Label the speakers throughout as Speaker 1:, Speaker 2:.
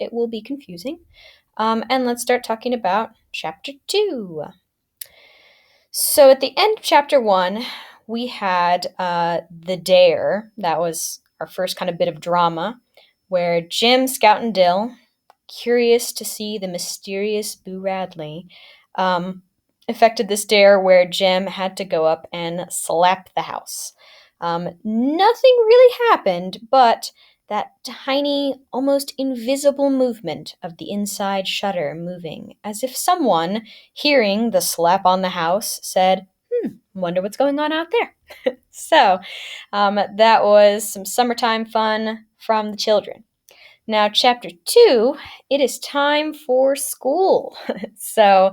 Speaker 1: it will be confusing. And let's start talking about Chapter 2. So at the end of Chapter 1, we had the dare. That was our first kind of bit of drama, where Jim, Scout, and Dill, curious to see the mysterious Boo Radley, um, effected this dare where Jim had to go up and slap the house. Nothing really happened, but that tiny, almost invisible movement of the inside shutter moving, as if someone, hearing the slap on the house, said, wonder what's going on out there. So that was some summertime fun from the children. Now, chapter 2, it is time for school. So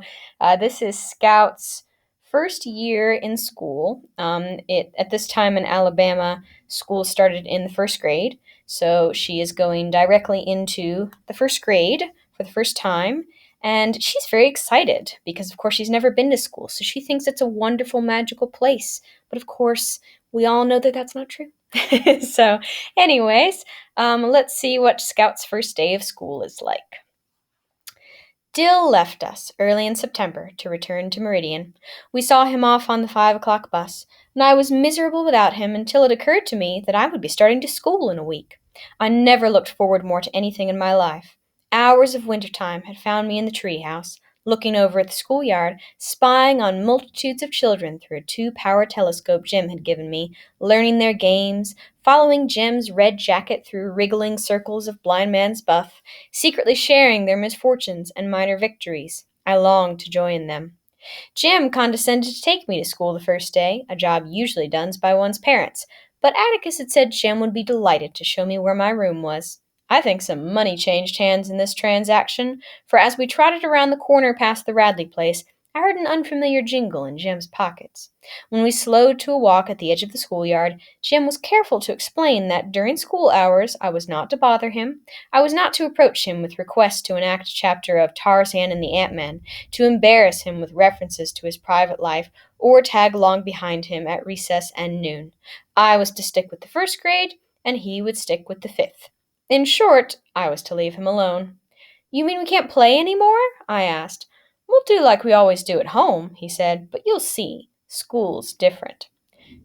Speaker 1: this is Scout's first year in school. At this time in Alabama, school started in the first grade. So she is going directly into the first grade for the first time. And she's very excited because, of course, she's never been to school. So she thinks it's a wonderful, magical place. But, of course, we all know that that's not true. So, anyways, let's see what Scout's first day of school is like. Dill left us early in September to return to Meridian. We saw him off on the 5 o'clock bus, and I was miserable without him until it occurred to me that I would be starting to school in a week. I never looked forward more to anything in my life. Hours of winter time had found me in the treehouse, looking over at the schoolyard, spying on multitudes of children through a 2-power telescope Jim had given me, learning their games, following Jim's red jacket through wriggling circles of blind man's buff, secretly sharing their misfortunes and minor victories. I longed to join them. Jim condescended to take me to school the first day, a job usually done by one's parents, but Atticus had said Jim would be delighted to show me where my room was. I think some money changed hands in this transaction, for as we trotted around the corner past the Radley place, I heard an unfamiliar jingle in Jim's pockets. When we slowed to a walk at the edge of the schoolyard, Jim was careful to explain that during school hours I was not to bother him, I was not to approach him with requests to enact a chapter of Tarzan and the Ant-Man, to embarrass him with references to his private life, or tag along behind him at recess and noon. I was to stick with the first grade, and he would stick with the 5th. In short, I was to leave him alone. You mean we can't play any more? I asked. We'll do like we always do at home, he said, but you'll see. School's different.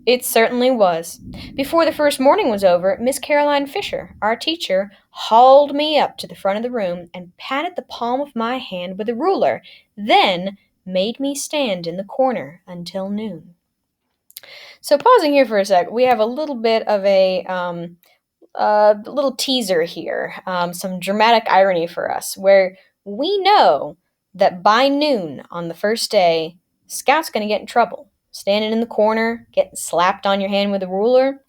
Speaker 1: It certainly was. Before the first morning was over, Miss Caroline Fisher, our teacher, hauled me up to the front of the room and patted the palm of my hand with a ruler, then made me stand in the corner until noon. So pausing here for a sec, we have a little bit of a little teaser here, some dramatic irony for us, where we know that by noon on the first day, Scout's going to get in trouble. Standing in the corner, getting slapped on your hand with a ruler,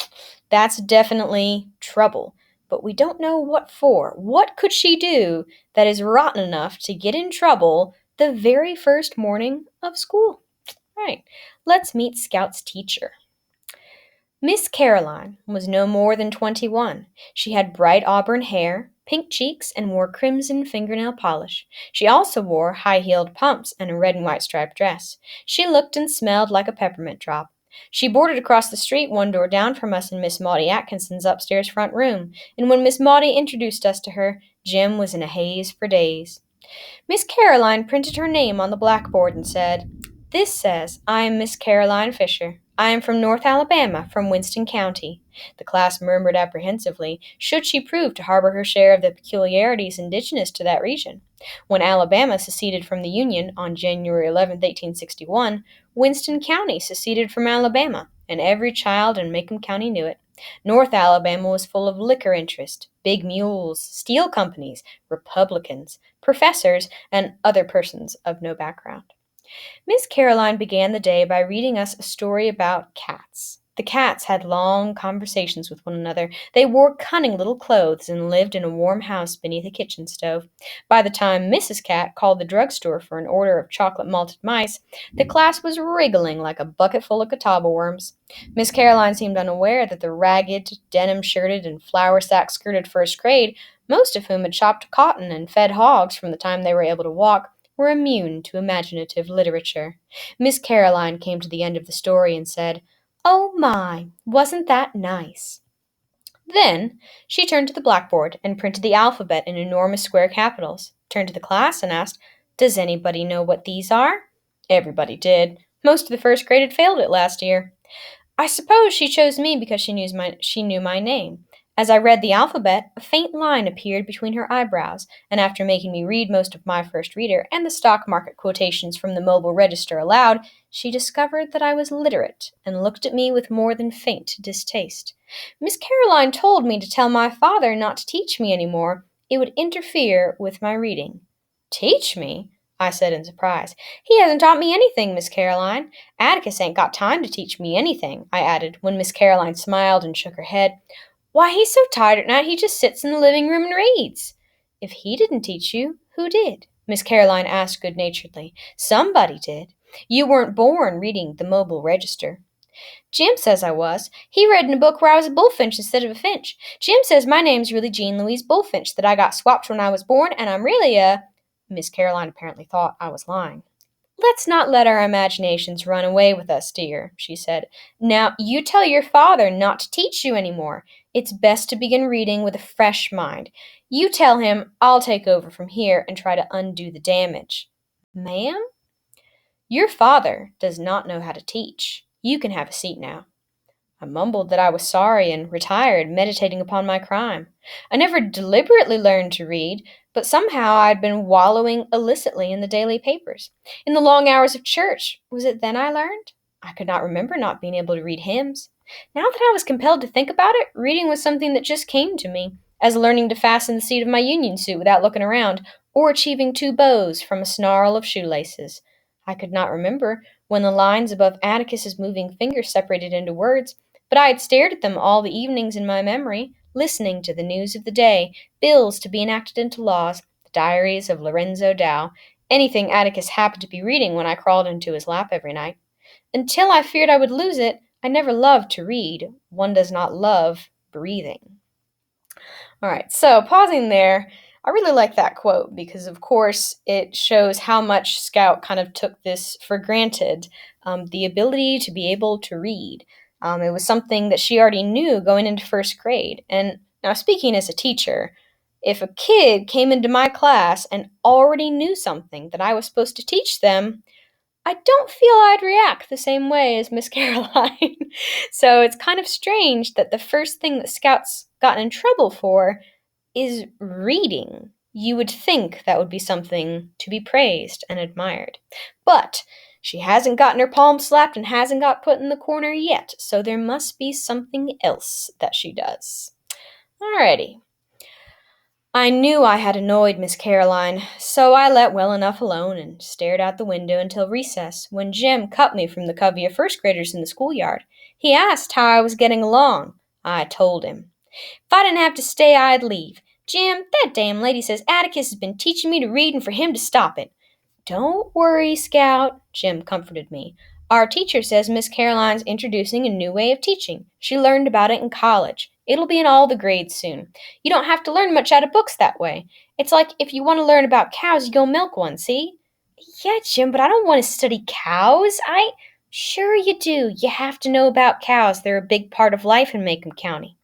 Speaker 1: that's definitely trouble. But we don't know what for. What could she do that is rotten enough to get in trouble the very first morning of school? Right, let's meet Scout's teacher. Miss Caroline was no more than 21. She had bright auburn hair, pink cheeks, and wore crimson fingernail polish. She also wore high-heeled pumps and a red and white striped dress. She looked and smelled like a peppermint drop. She boarded across the street one door down from us in Miss Maudie Atkinson's upstairs front room, and when Miss Maudie introduced us to her, Jim was in a haze for days. Miss Caroline printed her name on the blackboard and said, "This says, I am Miss Caroline Fisher. I am from North Alabama, from Winston County." The class murmured apprehensively, should she prove to harbor her share of the peculiarities indigenous to that region. When Alabama seceded from the Union on January 11, 1861, Winston County seceded from Alabama, and every child in Macomb County knew it. North Alabama was full of liquor interest, big mules, steel companies, Republicans, professors, and other persons of no background. Miss Caroline began the day by reading us a story about cats. The cats had long conversations with one another. They wore cunning little clothes and lived in a warm house beneath a kitchen stove. By the time Mrs. Cat called the drugstore for an order of chocolate malted mice, the class was wriggling like a bucket full of catawba worms. Miss Caroline seemed unaware that the ragged, denim-shirted, and flour-sack-skirted first grade, most of whom had chopped cotton and fed hogs from the time they were able to walk, were immune to imaginative literature. Miss Caroline came to the end of the story and said, "Oh my, wasn't that nice?" Then she turned to the blackboard and printed the alphabet in enormous square capitals, turned to the class and asked, "Does anybody know what these are?" Everybody did. Most of the first grade had failed it last year. I suppose she chose me because she knew my name. As I read the alphabet, a faint line appeared between her eyebrows, and after making me read most of my first reader and the stock market quotations from the mobile register aloud, she discovered that I was literate and looked at me with more than faint distaste. Miss Caroline told me to tell my father not to teach me any more. It would interfere with my reading. Teach me? I said in surprise. He hasn't taught me anything, Miss Caroline. Atticus ain't got time to teach me anything, I added, when Miss Caroline smiled and shook her head. Why, he's so tired at night he just sits in the living room and reads. If he didn't teach you, who did? Miss Caroline asked good naturedly. Somebody did. You weren't born reading the mobile register. Jim says I was. He read in a book where I was a bullfinch instead of a finch. Jim says my name's really Jean Louise Bullfinch, that I got swapped when I was born, and I'm really a... Miss Caroline apparently thought I was lying. Let's not let our imaginations run away with us, dear, she said. Now, you tell your father not to teach you any more. It's best to begin reading with a fresh mind. You tell him I'll take over from here and try to undo the damage. Ma'am? Your father does not know how to teach. You can have a seat now. I mumbled that I was sorry and retired, meditating upon my crime. I never deliberately learned to read, but somehow I had been wallowing illicitly in the daily papers. In the long hours of church, was it then I learned? I could not remember not being able to read hymns. Now that I was compelled to think about it, reading was something that just came to me, as learning to fasten the seat of my union suit without looking around, or achieving two bows from a snarl of shoelaces. I could not remember when the lines above Atticus's moving fingers separated into words, but I had stared at them all the evenings in my memory, listening to the news of the day, bills to be enacted into laws, the diaries of Lorenzo Dow, anything Atticus happened to be reading when I crawled into his lap every night. Until I feared I would lose it, I never loved to read. One does not love breathing. All right, so pausing there, I really like that quote because, of course, it shows how much Scout kind of took this for granted, the ability to be able to read. It was something that she already knew going into first grade. And now, speaking as a teacher, if a kid came into my class and already knew something that I was supposed to teach them, I don't feel I'd react the same way as Miss Caroline. So it's kind of strange that the first thing that Scout's gotten in trouble for is reading. You would think that would be something to be praised and admired. But she hasn't gotten her palm slapped and hasn't got put in the corner yet, so there must be something else that she does. Alrighty. I knew I had annoyed Miss Caroline, so I let well enough alone and stared out the window until recess, when Jim cut me from the covey of first graders in the schoolyard. He asked how I was getting along. I told him. If I didn't have to stay, I'd leave. Jim, that damn lady says Atticus has been teaching me to read and for him to stop it. Don't worry, Scout, Jim comforted me. Our teacher says Miss Caroline's introducing a new way of teaching. She learned about it in college. It'll be in all the grades soon. You don't have to learn much out of books that way. It's like if you want to learn about cows, you go milk one, see? Yeah, Jim, but I don't want to study cows. Sure you do. You have to know about cows. They're a big part of life in Macomb County.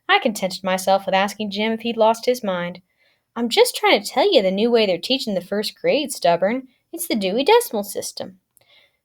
Speaker 1: I contented myself with asking Jim if he'd lost his mind. I'm just trying to tell you the new way they're teaching the first grade, stubborn. It's the Dewey Decimal System.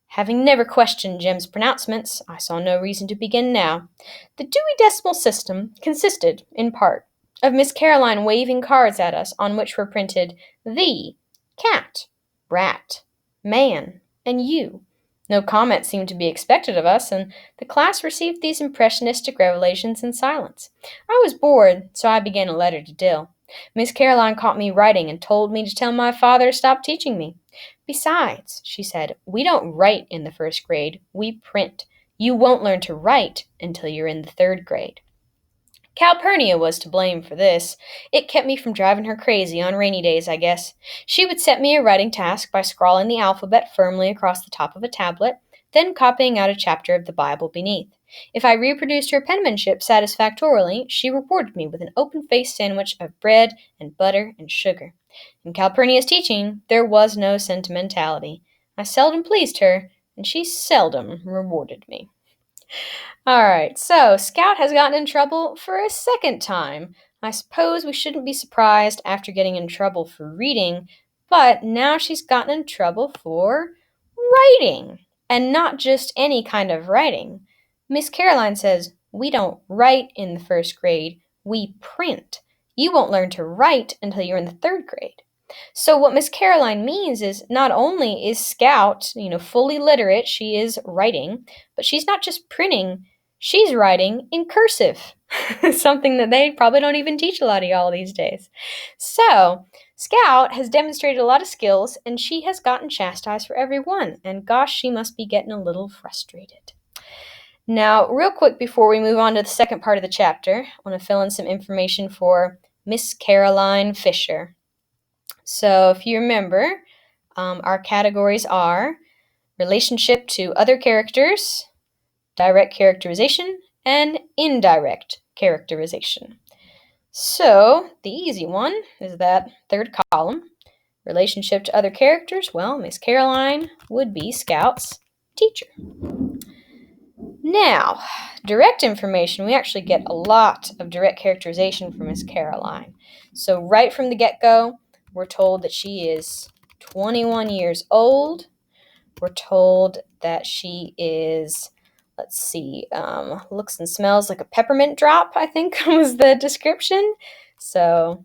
Speaker 1: Having never questioned Jim's pronouncements, I saw no reason to begin now. The Dewey Decimal System consisted, in part, of Miss Caroline waving cards at us on which were printed "thee," "cat," "rat," "man," and "you." No comment seemed to be expected of us, and the class received these impressionistic revelations in silence. I was bored, so I began a letter to Dill. Miss Caroline caught me writing and told me to tell my father to stop teaching me. Besides, she said, we don't write in the first grade, we print. You won't learn to write until you're in the third grade. Calpurnia was to blame for this. It kept me from driving her crazy on rainy days, I guess. She would set me a writing task by scrawling the alphabet firmly across the top of a tablet, then copying out a chapter of the Bible beneath. If I reproduced her penmanship satisfactorily, she rewarded me with an open-faced sandwich of bread and butter and sugar. In Calpurnia's teaching, there was no sentimentality. I seldom pleased her, and she seldom rewarded me. All right, so Scout has gotten in trouble for a second time. I suppose we shouldn't be surprised after getting in trouble for reading, but now she's gotten in trouble for writing. And not just any kind of writing. Miss Caroline says, "We don't write in the first grade, we print. You won't learn to write until you're in the third grade." So what Miss Caroline means is not only is Scout, fully literate, she is writing, but she's not just printing, she's writing in cursive. Something that they probably don't even teach a lot of y'all these days. So, Scout has demonstrated a lot of skills and she has gotten chastised for every one. And gosh, she must be getting a little frustrated. Now, real quick before we move on to the second part of the chapter, I want to fill in some information for Miss Caroline Fisher. So, if you remember, our categories are relationship to other characters, direct characterization, and indirect characterization. So, the easy one is that third column. Relationship to other characters, well, Miss Caroline would be Scout's teacher. Now, direct information, we actually get a lot of direct characterization from Miss Caroline. So right from the get-go, we're told that she is 21 years old. We're told that she is, looks and smells like a peppermint drop, I think was the description. So,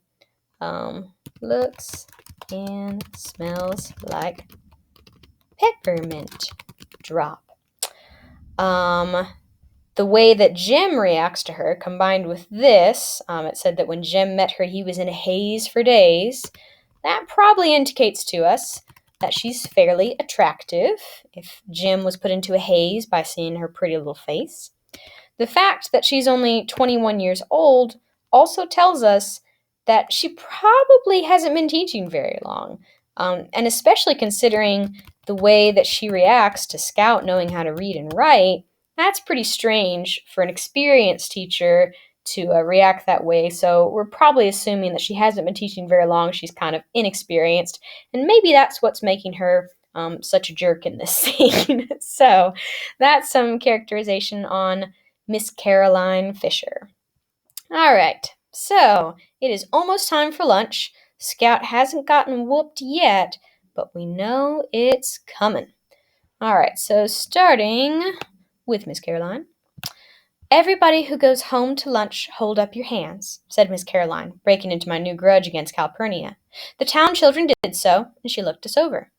Speaker 1: looks and smells like peppermint drop. The way that Jim reacts to her, combined with this, it said that when Jim met her, he was in a haze for days. That probably indicates to us that she's fairly attractive, if Jim was put into a haze by seeing her pretty little face. The fact that she's only 21 years old also tells us that she probably hasn't been teaching very long, and especially considering the way that she reacts to Scout knowing how to read and write, that's pretty strange for an experienced teacher to react that way. So we're probably assuming that she hasn't been teaching very long, she's kind of inexperienced, and maybe that's what's making her such a jerk in this scene. So that's some characterization on Miss Caroline Fisher. All right, so it is almost time for lunch. Scout hasn't gotten whooped yet, but we know it's coming. All right, so starting with Miss Caroline. "Everybody who goes home to lunch, hold up your hands," said Miss Caroline, breaking into my new grudge against Calpurnia. The town children did so, and she looked us over.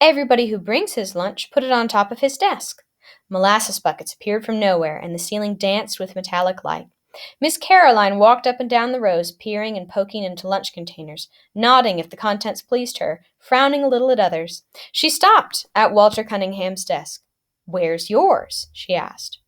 Speaker 1: "Everybody who brings his lunch, put it on top of his desk." Molasses buckets appeared from nowhere, and the ceiling danced with metallic light. Miss Caroline walked up and down the rows, peering and poking into lunch containers, nodding if the contents pleased her, frowning a little at others. She stopped at Walter Cunningham's desk. "Where's yours?" she asked.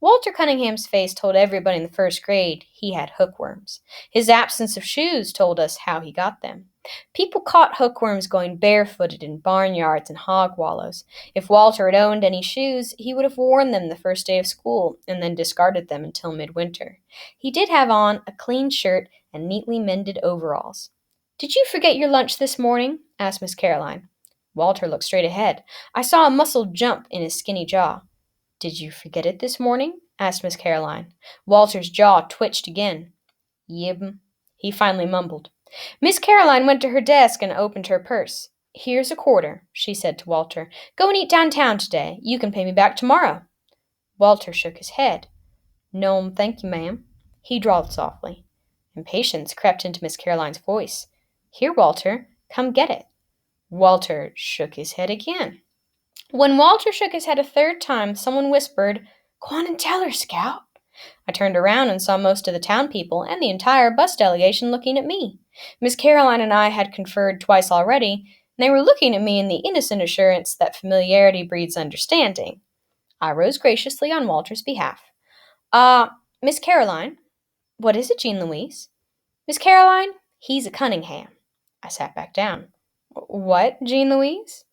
Speaker 1: Walter Cunningham's face told everybody in the first grade he had hookworms. His absence of shoes told us how he got them. People caught hookworms going barefooted in barnyards and hog wallows. If Walter had owned any shoes, he would have worn them the first day of school and then discarded them until midwinter. He did have on a clean shirt and neatly mended overalls. "Did you forget your lunch this morning?" asked Miss Caroline. Walter looked straight ahead. I saw a muscle jump in his skinny jaw. "Did you forget it this morning?" asked Miss Caroline. Walter's jaw twitched again. "Yib," he finally mumbled. Miss Caroline went to her desk and opened her purse. "Here's a quarter," she said to Walter. "Go and eat downtown today. You can pay me back tomorrow." Walter shook his head. "No, thank you, ma'am," he drawled softly. Impatience crept into Miss Caroline's voice. "Here, Walter, come get it." Walter shook his head again. When Walter shook his head a third time, someone whispered, "Go on and tell her, Scout." I turned around and saw most of the town people and the entire bus delegation looking at me. Miss Caroline and I had conferred twice already, and they were looking at me in the innocent assurance that familiarity breeds understanding. I rose graciously on Walter's behalf. Miss Caroline." "What is it, Jean Louise?" "Miss Caroline, he's a Cunningham." I sat back down. "What, Jean Louise?"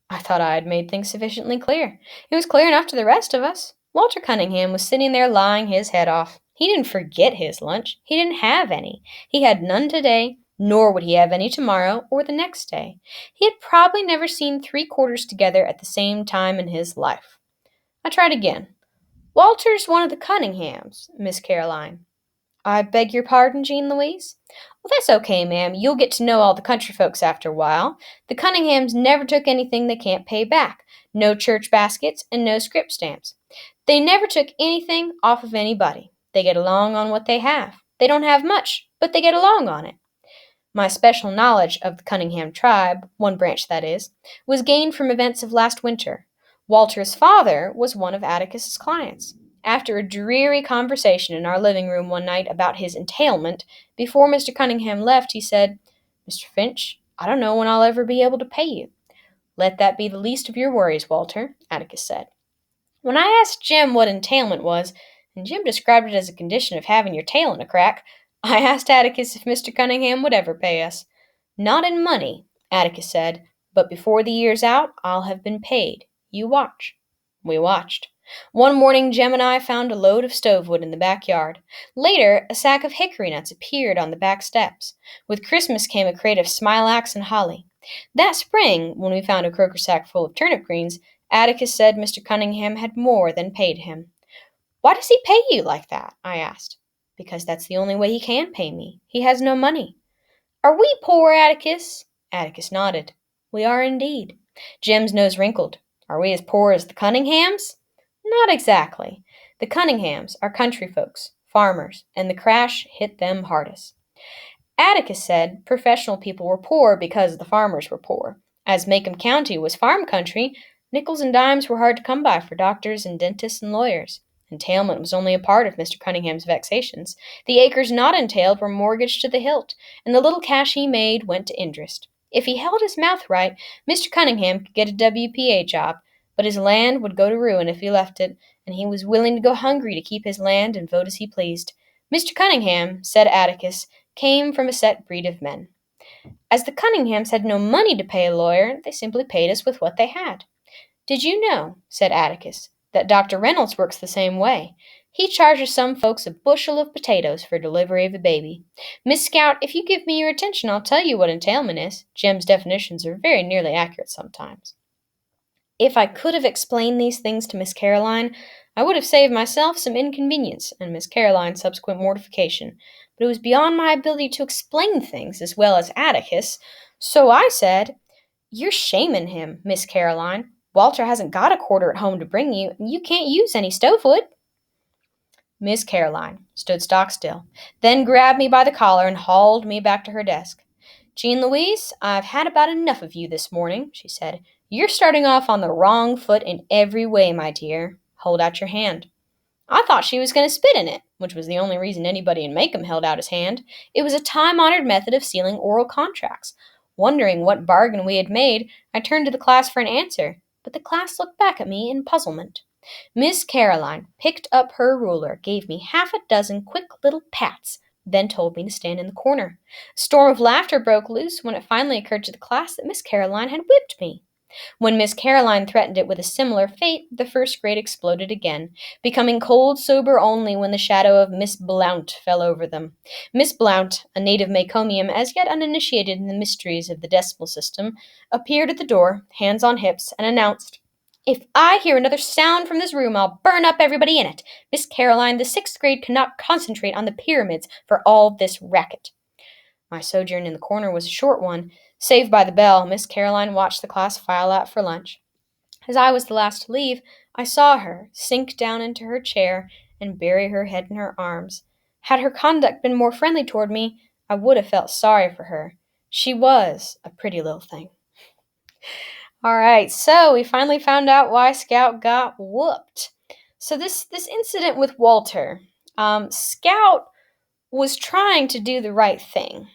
Speaker 1: I thought I had made things sufficiently clear. It was clear enough to the rest of us. Walter Cunningham was sitting there lying his head off. He didn't forget his lunch. He didn't have any. He had none today, nor would he have any tomorrow or the next day. He had probably never seen 3 quarters together at the same time in his life. I tried again. Walter's one of the Cunninghams, Miss Caroline. I beg your pardon, Jean Louise? Well, that's okay, ma'am. You'll get to know all the country folks after a while. The Cunninghams never took anything they can't pay back. No church baskets and no scrip stamps. They never took anything off of anybody. They get along on what they have. They don't have much, but they get along on it. My special knowledge of the Cunningham tribe, one branch that is, was gained from events of last winter. Walter's father was one of Atticus's clients. After a dreary conversation in our living room one night about his entailment, before Mr. Cunningham left, he said, "Mr. Finch, I don't know when I'll ever be able to pay you." "Let that be the least of your worries, Walter," Atticus said. When I asked Jim what entailment was, and Jim described it as a condition of having your tail in a crack, I asked Atticus if Mr. Cunningham would ever pay us. "Not in money," Atticus said, "but before the year's out, I'll have been paid. You watch." We watched. One morning, Jem and I found a load of stove wood in the backyard. Later, a sack of hickory nuts appeared on the back steps. With Christmas came a crate of smilax and holly. That spring, when we found a croaker sack full of turnip greens, Atticus said Mr. Cunningham had more than paid him. "Why does he pay you like that?" I asked. "Because that's the only way he can pay me. He has no money." "Are we poor, Atticus?" Atticus nodded. "We are indeed." Jim's nose wrinkled. "Are we as poor as the Cunninghams?" "Not exactly. The Cunninghams are country folks, farmers, and the crash hit them hardest." Atticus said professional people were poor because the farmers were poor. As Macomb County was farm country, nickels and dimes were hard to come by for doctors and dentists and lawyers. Entailment was only a part of Mr. Cunningham's vexations. The acres not entailed were mortgaged to the hilt, and the little cash he made went to interest. If he held his mouth right, Mr. Cunningham could get a WPA job, but his land would go to ruin if he left it, and he was willing to go hungry to keep his land and vote as he pleased. Mr. Cunningham, said Atticus, came from a set breed of men. As the Cunninghams had no money to pay a lawyer, they simply paid us with what they had. "Did you know," said Atticus, "that Dr. Reynolds works the same way? He charges some folks a bushel of potatoes for delivery of a baby. Miss Scout, if you give me your attention, I'll tell you what entailment is. Jim's definitions are very nearly accurate sometimes." If I could have explained these things to Miss Caroline, I would have saved myself some inconvenience and Miss Caroline's subsequent mortification, but it was beyond my ability to explain things as well as Atticus, so I said, "You're shaming him, Miss Caroline. Walter hasn't got a quarter at home to bring you, and you can't use any stove wood." Miss Caroline stood stock still, then grabbed me by the collar and hauled me back to her desk. "Jean Louise, I've had about enough of you this morning," she said. "You're starting off on the wrong foot in every way, my dear. Hold out your hand." I thought she was going to spit in it, which was the only reason anybody in Macomb held out his hand. It was a time-honored method of sealing oral contracts. Wondering what bargain we had made, I turned to the class for an answer, but the class looked back at me in puzzlement. Miss Caroline picked up her ruler, gave me half a dozen quick little pats, then told me to stand in the corner. A storm of laughter broke loose when it finally occurred to the class that Miss Caroline had whipped me. When Miss Caroline threatened it with a similar fate, the first grade exploded again, becoming cold sober only when the shadow of Miss Blount fell over them. Miss Blount, a native Macomium as yet uninitiated in the mysteries of the decimal system, appeared at the door, hands on hips, and announced, "If I hear another sound from this room, I'll burn up everybody in it. Miss Caroline, the sixth grade cannot concentrate on the pyramids for all this racket." My sojourn in the corner was a short one. Saved by the bell, Miss Caroline watched the class file out for lunch. As I was the last to leave, I saw her sink down into her chair and bury her head in her arms. Had her conduct been more friendly toward me, I would have felt sorry for her. She was a pretty little thing. All right, so we finally found out why Scout got whooped. So this incident with Walter, Scout was trying to do the right thing.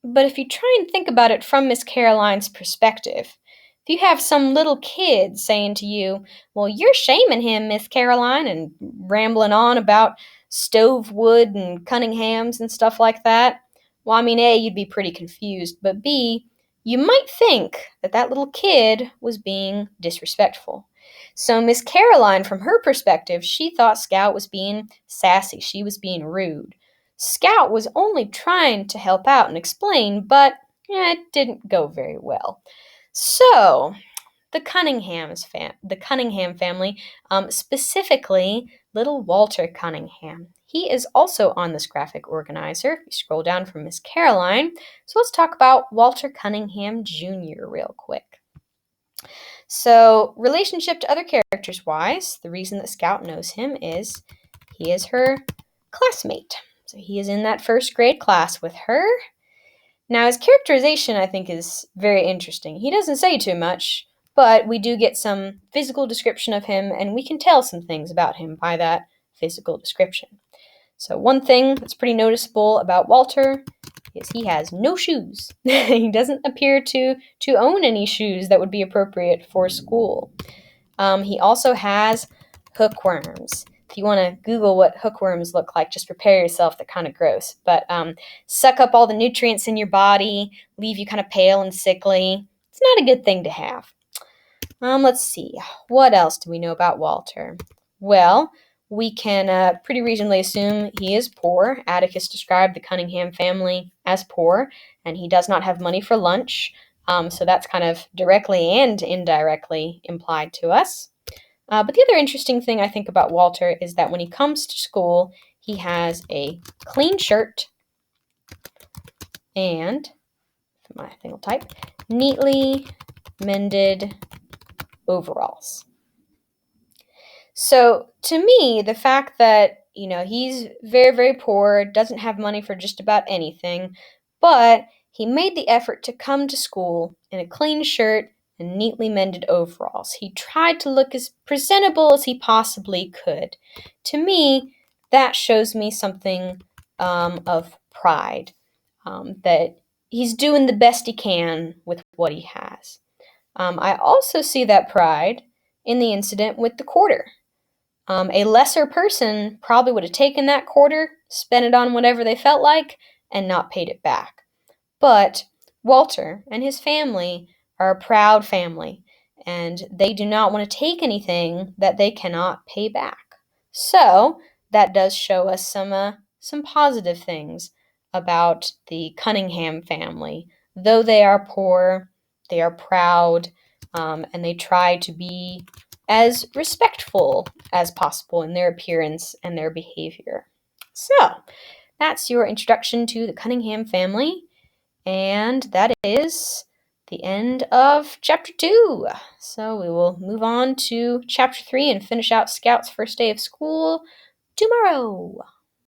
Speaker 1: But if you try and think about it from Miss Caroline's perspective, if you have some little kid saying to you, "Well, you're shaming him, Miss Caroline," and rambling on about stove wood and Cunninghams and stuff like that, well, I mean, A, you'd be pretty confused, but B, you might think that that little kid was being disrespectful. So Miss Caroline, from her perspective, she thought Scout was being sassy. She was being rude. Scout was only trying to help out and explain, but it didn't go very well. So, the the Cunningham family, specifically little Walter Cunningham. He is also on this graphic organizer. If you scroll down from Miss Caroline, so let's talk about Walter Cunningham Jr. real quick. So, relationship to other characters wise, the reason that Scout knows him is he is her classmate. So he is in that first grade class with her. Now, his characterization, I think, is very interesting. He doesn't say too much, but we do get some physical description of him, and we can tell some things about him by that physical description. So one thing that's pretty noticeable about Walter is he has no shoes. He doesn't appear to own any shoes that would be appropriate for school. He also has hookworms. If you want to Google what hookworms look like, just prepare yourself. They're kind of gross. But suck up all the nutrients in your body, leave you kind of pale and sickly. It's not a good thing to have. Let's see. What else do we know about Walter? Well, we can pretty reasonably assume he is poor. Atticus described the Cunningham family as poor, and he does not have money for lunch. So that's kind of directly and indirectly implied to us. But the other interesting thing I think about Walter is that when he comes to school, he has a clean shirt and, for my thing will type, neatly mended overalls. So to me, the fact that, he's very, very poor, doesn't have money for just about anything, but he made the effort to come to school in a clean shirt and neatly mended overalls. He tried to look as presentable as he possibly could. To me, that shows me something of pride, that he's doing the best he can with what he has. I also see that pride in the incident with the quarter. A lesser person probably would have taken that quarter, spent it on whatever they felt like, and not paid it back. But Walter and his family are a proud family, and they do not want to take anything that they cannot pay back. So that does show us some positive things about the Cunningham family. Though they are poor, they are proud, and they try to be as respectful as possible in their appearance and their behavior. So, that's your introduction to the Cunningham family, and that is the end of Chapter 2. So, we will move on to Chapter 3 and finish out Scout's first day of school tomorrow.